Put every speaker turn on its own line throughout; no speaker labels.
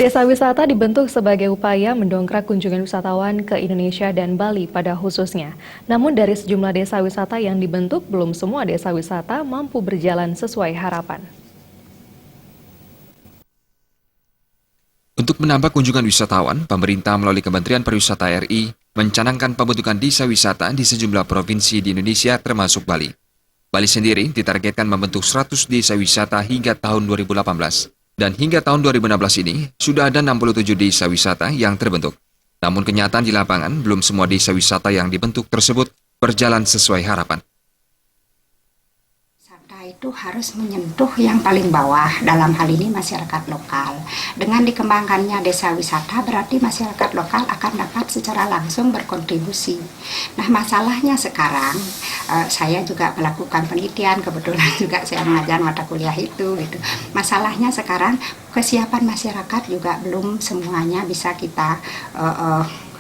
Desa wisata dibentuk sebagai upaya mendongkrak kunjungan wisatawan ke Indonesia dan Bali pada khususnya. Namun dari sejumlah desa wisata yang dibentuk, belum semua desa wisata mampu berjalan sesuai harapan.
Untuk menambah kunjungan wisatawan, pemerintah melalui Kementerian Pariwisata RI mencanangkan pembentukan desa wisata di sejumlah provinsi di Indonesia termasuk Bali. Bali sendiri ditargetkan membentuk 100 desa wisata hingga tahun 2018. Dan hingga tahun 2016 ini, sudah ada 67 desa wisata yang terbentuk. Namun kenyataan di lapangan, belum semua desa wisata yang dibentuk tersebut berjalan sesuai harapan.
Wisata itu harus menyentuh yang paling bawah, dalam hal ini masyarakat lokal. Dengan dikembangkannya desa wisata, berarti masyarakat lokal akan dapat secara langsung berkontribusi. Nah, masalahnya sekarang, saya juga melakukan penelitian, kebetulan juga saya mengajar mata kuliah itu gitu. Masalahnya sekarang kesiapan masyarakat juga belum semuanya bisa kita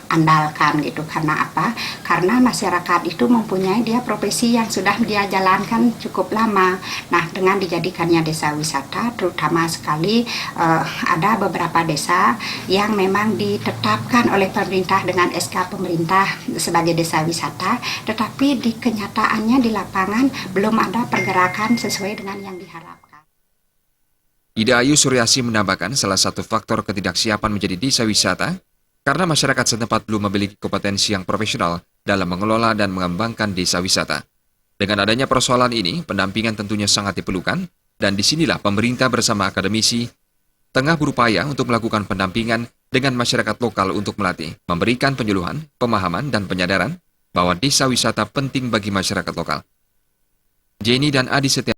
andalkan gitu. Karena apa? Karena masyarakat itu mempunyai dia profesi yang sudah dia jalankan cukup lama. Nah, dengan dijadikannya desa wisata, terutama sekali ada beberapa desa yang memang ditetapkan oleh pemerintah dengan SK pemerintah sebagai desa wisata, tetapi di kenyataannya di lapangan belum ada pergerakan sesuai dengan yang diharapkan.
Ida Ayu Suryasi menambahkan salah satu faktor ketidaksiapan menjadi desa wisata karena masyarakat setempat belum memiliki kompetensi yang profesional dalam mengelola dan mengembangkan desa wisata. Dengan adanya persoalan ini, pendampingan tentunya sangat diperlukan, dan disinilah pemerintah bersama akademisi tengah berupaya untuk melakukan pendampingan dengan masyarakat lokal untuk melatih, memberikan penyuluhan, pemahaman, dan penyadaran bahwa desa wisata penting bagi masyarakat lokal. Jenny dan Adi Setia